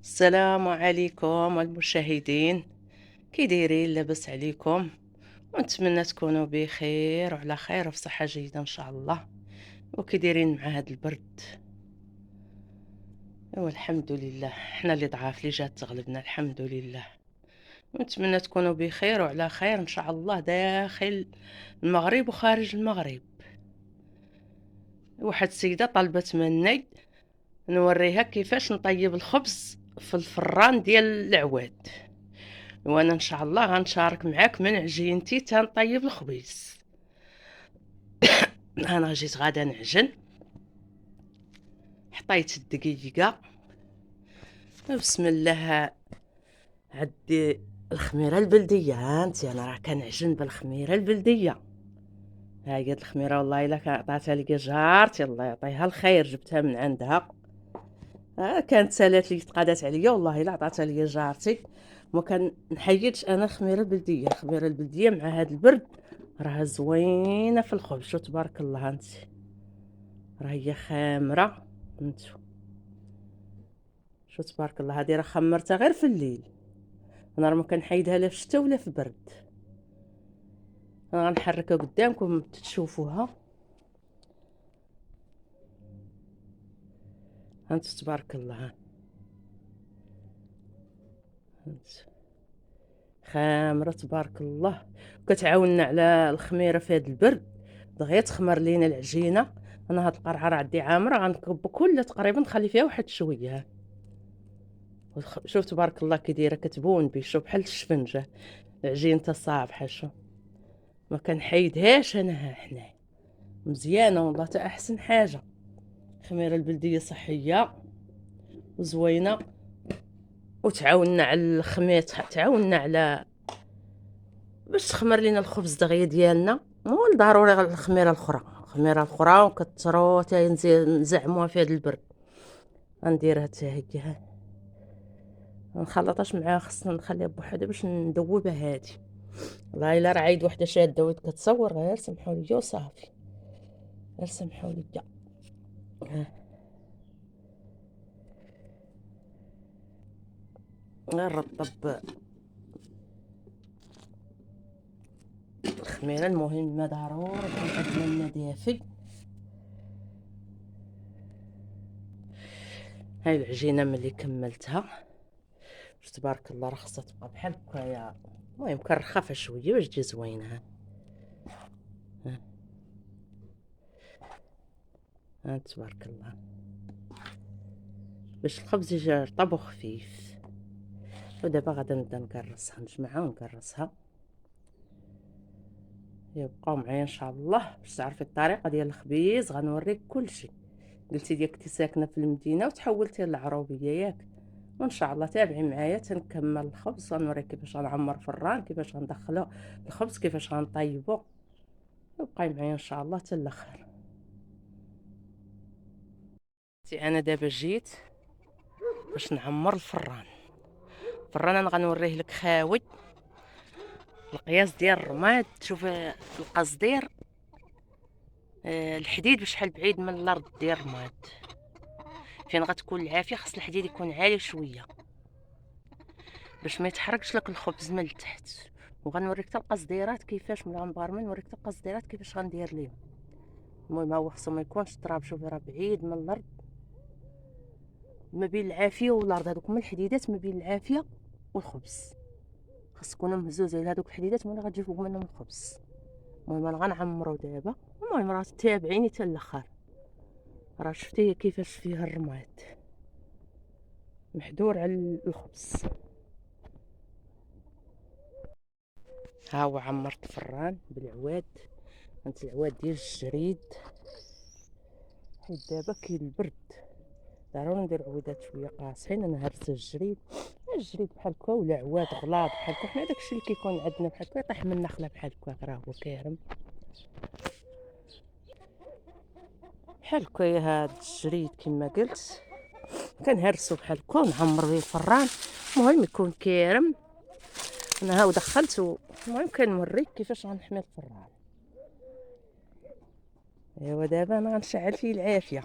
السلام عليكم المشاهدين، كي دايرين؟ لاباس عليكم؟ ونتمنى تكونوا بخير وعلى خير وفي صحة جيدة ان شاء الله. وكي دايرين مع هذا البرد؟ الحمد لله، حنا اللي ضعاف اللي جات تغلبنا، الحمد لله. ونتمنى تكونوا بخير وعلى خير ان شاء الله، داخل المغرب وخارج المغرب. واحد السيدة طلبت مني نوريها كيفاش نطيب الخبز في الفران ديال العواد، وانا ان شاء الله غنشارك معاك من عجينتي تنطيب الخبيز. انا جيت غادا نعجن، حطيت الدقيقه، بسم الله. عدي الخميره البلديه، هانتي انا راه كنعجن بالخميره البلديه. ها هي الخميره، والله الا عطاتها لي جارتي الله يعطيها الخير، جبتها من عندها. كانت سالات لي تقادات عليا، والله الا عطاتها لي جارتي. ما كان نحيدش انا الخميره البلديه، الخميره البلديه مع هذا البرد راها زوينه في الخبز. شو تبارك الله، هانتي راه هي خامره. انتو شو تبارك الله، هذه راه خمرتها غير في الليل. انا راه ما كنحيدها لا في الشتاء ولا في برد. انا غنحركها قدامكم تشوفوها. انتو تبارك الله، انتو خامره تبارك الله. كتعاوننا على الخميره في هذا البرد، دغيا تخمر لينا العجينه. انا هاد القرعه راه عندي عامره، غنكب كلها تقريبا، نخلي فيها واحد شويه. شوف تبارك الله كي دايره، كتبون بيشو بحال الشفنجه. العجينه صابحه، شو ما كنحيدهاش انا. ها حنا مزيانه والله، تا احسن حاجه. الخميره البلديه صحيه وزوينه، وتعاوننا على الخميط، تعاوننا على باش تخمر لينا الخبز دغيا ديالنا. مو ضروري غير الخميره الاخرى، الخميره الاخرى وكثروا تا نزعموها في هذا البرد. غنديرها حتى هي، نخلطهاش معاها، خصنا نخليها بوحدها باش ندوبها هادي. والله الا راه عيد وحده شاده ويت كتصور، غير سمحوا لي وصافي، غير سمحوا لي. غير رطب الخميره، المهم ما ضروري يكون عندنا الماء دافي. هاي العجينه ملي كملتها، تبارك الله، راه خصها تبقى بحال هكايا. المهم كنرخفها شويه باش تجي زوينه. ها ها تبارك الله، باش الخبز يجي رطب وخفيف. ودابا غادا نبدا نكرسها، نجمعها ونكرسها. يبقاو معايا ان شاء الله باش تعرفي الطريقه ديال الخبيز، غنوريك كلشي. قلتي لي كنتي ساكنه في المدينه وتحولتي للعروبيه ياك، وان شاء الله تابعي معايا تنكمل الخبز، غنوريك كيفاش غنعمر الفران، كيفاش غندخلو الخبز، كيفاش غنطيبو. بقاي معايا ان شاء الله حتى الاخر. انا دابا جيت باش نعمر الفران. الفران انا غنوريه لك خاوي، القياس ديال الرماد. شوف القصدير، الحديد بشحال بعيد من الارض ديال الرماد، فين غتكون العافيه. خاص الحديد يكون عالي شويه باش ما يتحركش لك الخبز من التحت. وغنوريك حتى القصديرات كيفاش، من غنبارمن نوريك حتى القصديرات كيفاش غندير ليهم. المهم هو خصو ما يكونش تراب، شوفي راه بعيد من الارض، ما بين العافيه والارض. هذوك هما الحديدات ما بين العافيه والخبز، خاص يكونوا مهزوزين هذوك الحديدات ملي غتجي فوق منهم الخبز. المهم انا غنعمرو دابا. المهم راه تابعيني حتى الاخر. راه شفتي كيفاش فيها الرماد محدور على الخبز. ها هو عمرت الفران بالعواد. انت العواد ديال الجريد، حيت دابا كاين البرد، ضروري ندير عويدات شويه قاصحين. انا هرست الجريد، الجريد بحال هكا، ولا عواد غلاظ بحال هكا. حنا داكشي اللي كيكون عندنا بحال هكا يطيح من النخله بحال هكا، راه هو كارم بحال هكا. هاد الجريد كما قلت كنهرسو بحال هكا ونعمر به الفران. المهم يكون كارم. انا هاو دخلته. المهم كنوريك كيفاش غنحمي الفران. ايوا دابا انا غنشعل فيه العافيه،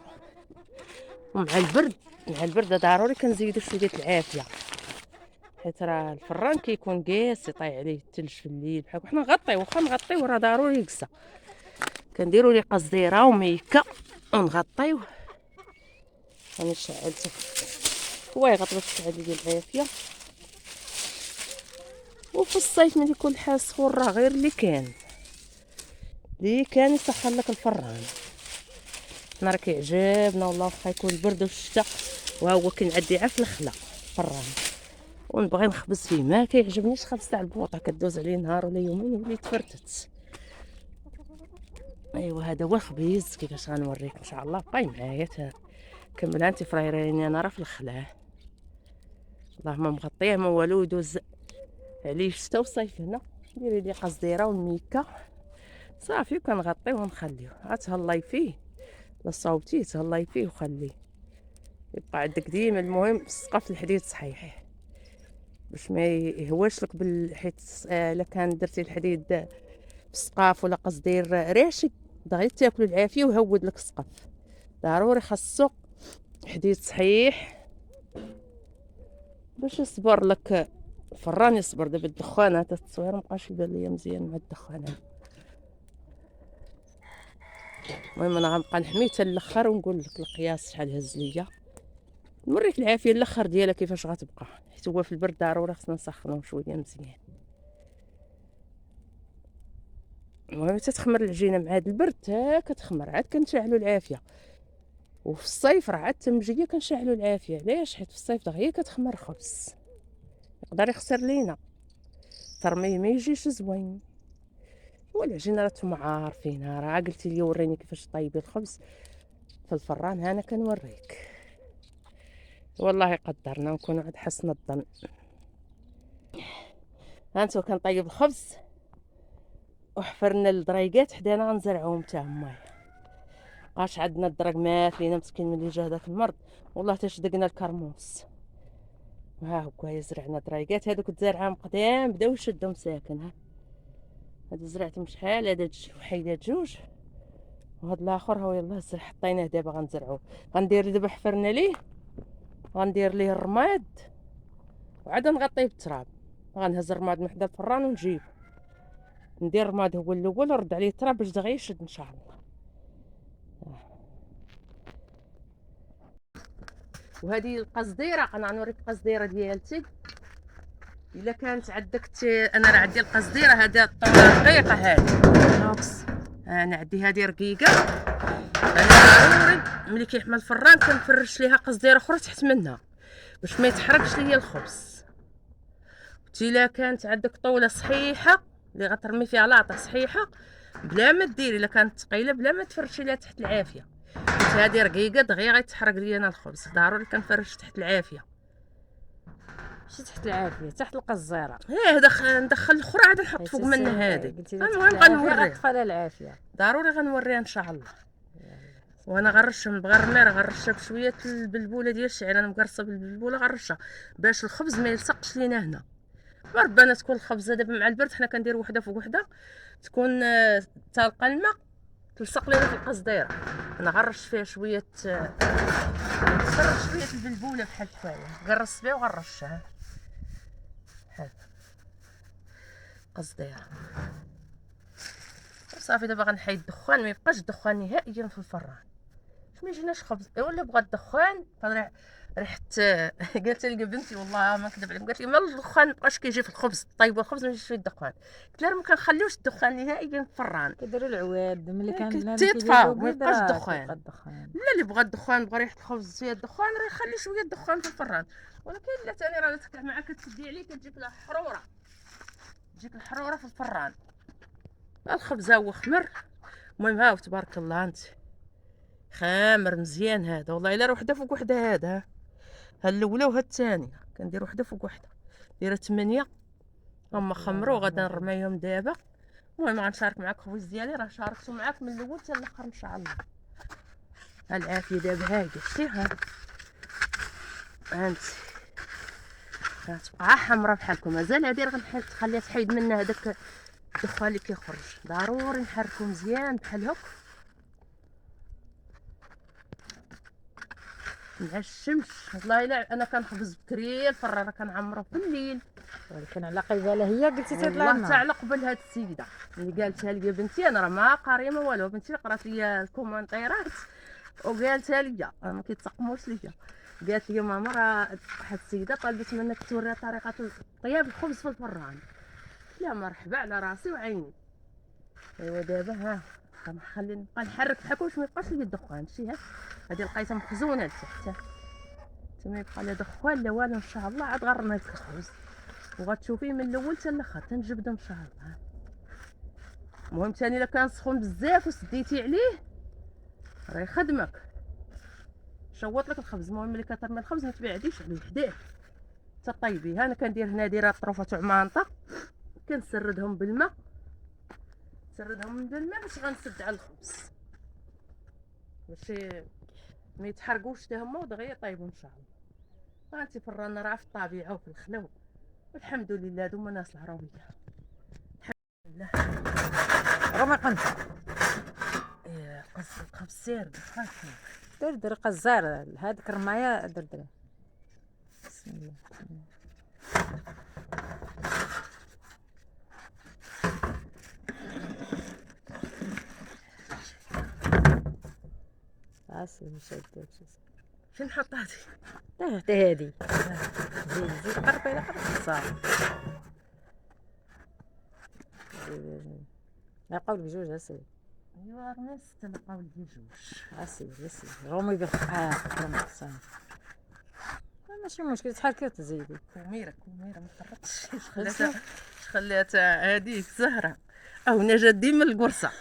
ومع البرد مع البرده ضروري كنزيدو شويه ديال العافيه، حيت راه الفران كيكون قاسي طايح عليه الثلج في الليل بحال حنا نغطيو، واخا نغطيو راه ضروري يكسى. كنديروا ليه قصديره وميكه ونغطيوه. انا شعلته هو يغطي باش تشعل ديال العافيه. وفي الصيف ملي يكون الحال سخون راه غير اللي كان يسخن لك الفران. حنا راه كيعجبنا والله واخا يكون البرد والشتا، وها هو كنعدي عا في الخلا الفران ونبغي نخبز فيه. ما كيعجبنيش خبز تاع البوطه كدوز عليه نهار ولا يومين ويولي تفرتت. ايوا هذا هو الخبيز كيفاش غنوريك ان شاء الله. بقاي معايا كملها انت فريريني انا راه في الخلا. والله ما مغطيه ما والو يدوز عليه الشتا والصيف هنا. ديري لي قصديره والميكه صافي وكنغطيه ونخليه. تهلاي فيه لا صاوبتيه تهلاي فيه وخليه يبقى عندك ديما. المهم السقف الحديد صحيح باش ما يهواش لك حيت الا كان درتي الحديد بالسقاف ولا قصدير راشق دغيا تاكلو العافيه ويهود لك السقف. ضروري خاصو حديد صحيح باش يصبر لك الفران يصبر. دابا الدخان هذا التصوير مبقاش يبان ليا مزيان مع الدخان هذا. المهم انا غنبقى نحميه حتى الاخر ونقول لك القياس شحال هز ليا. نوريك العافيه الاخر ديالها كيفاش غتبقى، حيت هو في البرد ضروري خصنا نسخنوه شويه مزيان. المهم تتخمر العجينه مع هذا البرد حتى كتخمر عاد كنشعلوا العافيه. وفي الصيف راه عاد التمجيه كنشعلوا العافيه. علاش؟ حيت في الصيف دغيا كتخمر الخبز يقدر يخسر لينا ترميه ما يجيش زوين. والعجينه راه نتوما عارفينها، راه قلتي لي وريني كيفاش طيبي الخبز في الفران. ها انا كنوريك. والله قدرنا ونكونوا عند حسن الظن. ها انتو كنطيب الخبز وحفرنا الدريقات حدانا غنزرعوهم حتى هما. مابقاش عندنا الدرك مات لينا مسكين ملي جا داك المرض والله تشدقنا الكرموس. ها هو زرعنا دريقات هذوك تزرعهم قدام بداو يشدوا مساكن. ها هذا زرعتهم شحال، هذا وحيدات جوج وهذا الاخر هو يلاه زرع حطيناه دابا غنزرعوه. غندير دابا حفرنا ليه غندير ليه الرماد وعاد نغطيه بالتراب. غنهز الرماد من حدا الفران ونجيب ندير الرماد هو الاول ونرد عليه التراب باش دغيا يشد ان شاء الله. وهذه القصديره انا غنوريك القصديره ديالتي. الا كانت عندك انا راه عندي القصديره هذا الطوله رقيقه هذه نوكس. انا عندي هذه رقيقه. انا ضروري ملي كيحمل الفران كنفرش ليها قصديره اخرى تحت منها باش ما يتحرقش ليا الخبز. الا كانت عندك طوله صحيحه اللي غترمي فيها لاطه صحيحه بلا ما ديري، الا كانت ثقيله بلا ما تفرشي لها تحت العافيه. حيت هذه رقيقه دغيا غيتحرق ليا انا الخبز. ضروري كنفرش تحت العافيه. ماشي تحت العافيه تحت القزيره. ندخل الاخرى عاد نحط فوق منها هذه. المهم غنوريها غتطفى العافيه ضروري غنوريها ان شاء الله. وانا غنرشها من بغير الماء غنرشها بشويه البلبوله ديال الشعير. انا مقرصه بالبلبوله غنرشها باش الخبز ما يلصقش لينا هنا. ربنا تكون الخبزه دابا مع البرد حنا كندير وحده فوق وحده تكون تالقه الماء تلصق لينا في القصديره. انا غنرش فيها شويه البلبوله بحال هكايا غنرص بها وغنرشها بحال قصديره صافي. دابا غنحيد الدخان ما يبقاش الدخان نهائيا في الفران باش ما يجيناش خبز. ولا بغى الدخان ريحه قالت لي بنتي والله ما نكذب عليك قالت لي ما الدخان مابقاش كيجي في الخبز. طيب الخبز ما يجيش فيه الدخان. قلت لها ما كنخليوش الدخان نهائيا في الفران. كيديروا العواد ملي كان تيطفى ما يبقاش الدخان. لا اللي بغى الدخان بغى ريحه الخبز فيها الدخان راه يخلي شويه الدخان في الفران. ولكن لا ثاني راه تفتح معاك كتسدي عليه كتجيك لها حروره. تجيك الحروره في الفران. الخبز هو خمر. المهم ها تبارك الله انت خامر مزيان هذا. والله الا وحده فوق وحده. هذا ها الاولى وها الثانيه كندير وحده فوق وحده. دايره 8 هما خمروا غادا نرميهم دابا. المهم غنشارك معاك الخبز ديالي راه شاركته معاك من الاول حتى الاخر ان شاء الله. ها العافيه دابا هاهي شتي ها انت غتبقى حمراء بحالكم. مازال هادي راه غنخليها تحيد منها هذاك الدخان اللي كيخرج. ضروري نحركو مزيان بحال هكا مع الشمس. والله الا انا كنخبز بكري، الفران كنعمرو في الليل. ولكن على قلبها هي قلتي تطلع والله لنا. حتى على قبل هاد السيده اللي قالتها لي بنتي، انا راه ما قاريه ما والو، بنتي قرات لي الكومونتيرات وقالتها لي ما كيتسقموش ليا. قالت لي ماما راه واحد السيده طالبت منك توريها طريقه طياب الخبز في الفران. لا مرحبا على راسي وعيني. ايوا دابا ها غنخلي نبقى نحرك بحال واش ما يبقاش لي الدخان. شتي ها هادي لقيتها مخزونه لتحت، حتى ما يبقى لا دخان لا والو. ان شاء الله عاد غنرمي هاد الخبز وغتشوفيه من الاول حتى الاخر تنجبدو ان شاء الله. المهم ثاني الا كان سخون بزاف وسديتي عليه راه يخدمك، شوط لك الخبز. المهم ملي كترمي الخبز ما تبعديش عليه حداه حتى طيبيه. انا كندير هنا دايره طروفه عمانطه، كنسردهم بالماء، نسردهم بالماء باش غنسد على الخبز باش ما يتحرقوش حتى هما ودغيا يطيبوا ان شاء الله. انت فران راه في الطبيعه وفي الخلو والحمد لله. هادو هما ناس العروبيه الحمد لله. رمي قنطه قص الخبز سير بخاف. دردر قزار هذيك الرمايه دردر. بسم الله. عسل شدات فين نحط هادي؟ حتى هادي زيد زيد قربي على قرب صافي. نلقاو بجوج اسير. ايوا الناس تلقاو لي جوج اسير رومي بالخفاف رومي صافي ماشي مشكل تحركي وتزيدي. كوميره ما فرطتش. خليتها هذيك زهره او نجا ديما القرصه.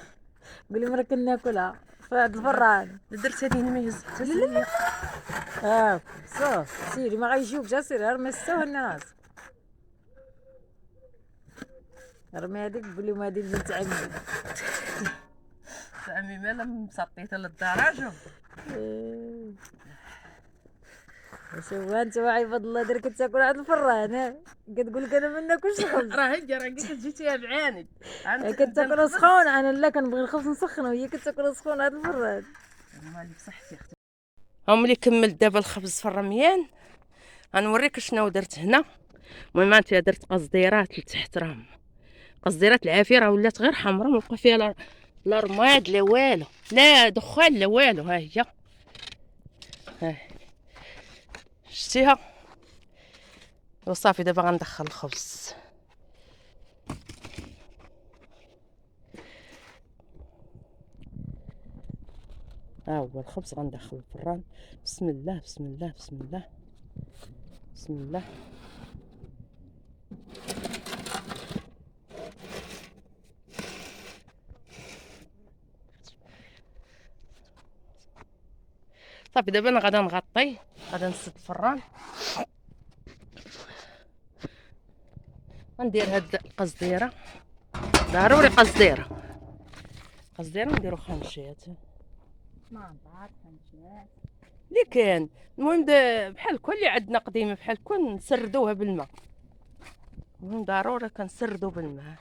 قولي مرا كنا ناكلها في هاد الفران. درت هذه ما يهز حتى لا صافي سيري ما غايجيوكش اسيري رمي السوا الناس. رمي هذيك قولي ما هذه بنت عمي. عمي مالا مسطيتها للدرجه. شوف انت عباد الله درك تاكل عند الفران كتقول لك انا ما ناكلش الخبز. راه قلت جيتيها بعاني كتاكل سخون. انا لا كنبغي الخبز نسخنه وهي كتاكل سخون عند الفران. مالي بصحتي اختي. ها ملي كملت دابا الخبز في الرميان غنوريك شنو درت هنا. المهم انت درت قصديرات لتحت، راه قصديرات العافيه راه ولات غير حمراء ما بقى فيها لا رماد لا والو لا دخان لا والو. ها هي شتيها وصافي. دابا غندخل الخبز. ها هو الخبز غندخل الفران. بسم الله بسم الله بسم الله بسم الله. صافي دابا انا غادا نغطي، غادا نسد الفران. غندير هاد القصديره، ضروري قصديره نديرو خنشات اللي كان. المهم بحال كل اللي عندنا قديمه بحال كل نسردوها بالماء. المهم ضروري كنسردو بالماء.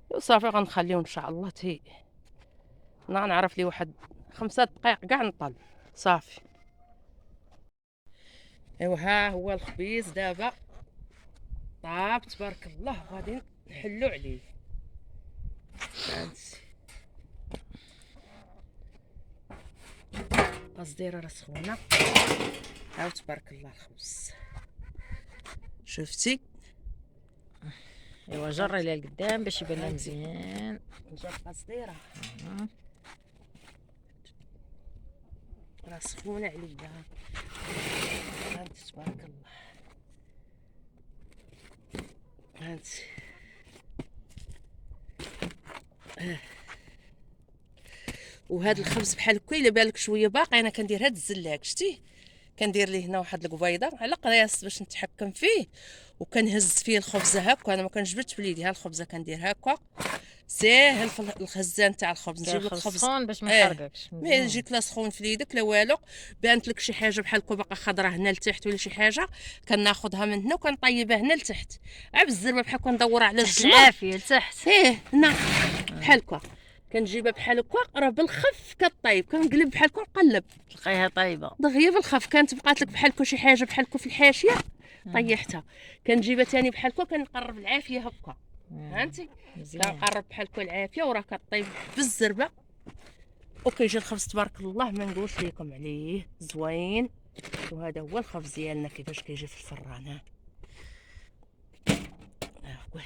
وصافي غنخليو ان شاء الله نعرف لي واحد 5 دقائق كاع نطل صافي. ايوا ها هو الخبيز دابا طاب تبارك الله غادي نحلو عليه. قصديره راه سخونه. هاو تبارك الله الخبز شفتي. ايوا جري لها لقدام باش يبان لها مزيان. جاب قصديره راه سخونه عليا. هانت تبارك الله هانت. وهذا الخبز بحال هكا الا بالك شويه باقي انا كندير هاد الزلاك شتي، كندير ليه هنا واحد القبيضه على قياس باش نتحكم فيه وكنهز فيه الخبزه هكا. انا ما كنجبدش بليدي، ها الخبزه كندير هكا ساهل في الخزان تاع الخبز. نجيب لك الخبز سخون باش ما يحرقكش ما يجيك لا سخون في يدك لا والو. بانت لك شي حاجه بحال هكا باقا خضره هنا لتحت ولا شي حاجه كناخذها من هنا وكنطيبها هنا لتحت. عا بالزربه بحال كندورها على الزلمه العافيه لتحت هنا بحال هكا كنجيبها بحال هكا راه بالخف كطيب، كنقلب بحال هكا نقلب تلقايها طايبه دغيا بالخف. كانت بقات لك بحال هكا شي حاجه بحال هكا في الحاشيه طيحتها، كنجيبها ثاني بحال هكا كنقرب العافيه هكا فهمتي، مزيان. كنقرب بحال هكا العافيه وراه كطيب بالزربه، وكيجي الخبز تبارك الله ما نقولش لكم عليه زوين. وهذا هو الخبز ديالنا كيفاش كيجي في الفران. واه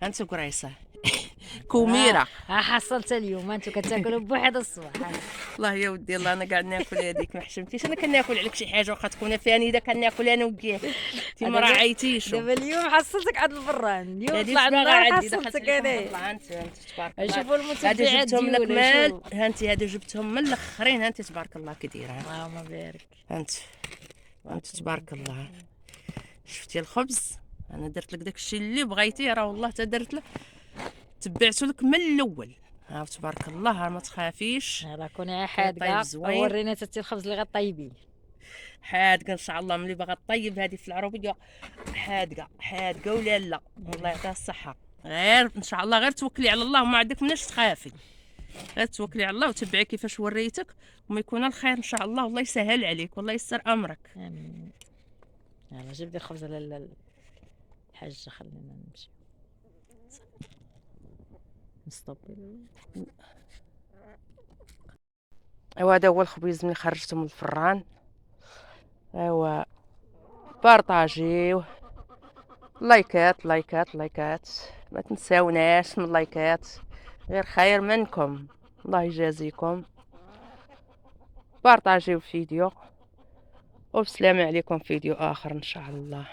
هانتو قريصه كوميره. حصلت اليوم انتو كتاكلوا بواحد الصباح. الله يا ودي الله انا قاعد ناكل هذيك ما حشمتيش، انا كناكل عليك شي حاجه واخا تكون فانيده كناكل انا وكيه انت ما راعيتيش. دابا اليوم حصلتك عند الفران، اليوم هذه طلع باغا النهار عندي دخلت حصلتك عليكم انا. بالله انت تبارك الله. شوفوا هادو المتبعات جبتهم لك ديالي مال شوف. هانتي، هادو جبتهم من الاخرين هانتي تبارك الله كديره اللهم بارك. هانت تبارك الله. شفتي الخبز انا درت لك داكشي اللي بغيتيه، راه والله تا درت لك تبعتو لك من الاول. ها تبارك الله ما تخافيش. راه كوني طيب حادقه زوين. ورينا حتى الخبز اللي غطيبيه. حادقه ان شاء الله، ملي باغا طيب هذه في العروبيه حادقه حادقه ولا لا الله يعطيها الصحه. غير ان شاء الله غير توكلي على الله وما عندك مناش تخافي، غير توكلي على الله وتبعي كيفاش وريتك وما يكون الخير ان شاء الله، والله يسهل عليك والله يسر امرك. امين. يلا جيب لي الخبز الحاجه خلينا نمشي نستوبي. ايوا هذا هو الخبيز ملي خرجته من الفران. ايوا بارطاجيوه، لايكات لايكات لايكات، ما تنساوناش من اللايكات، غير خير منكم الله يجازيكم. بارطاجيو الفيديو وبسلامة عليكم فيديو اخر ان شاء الله.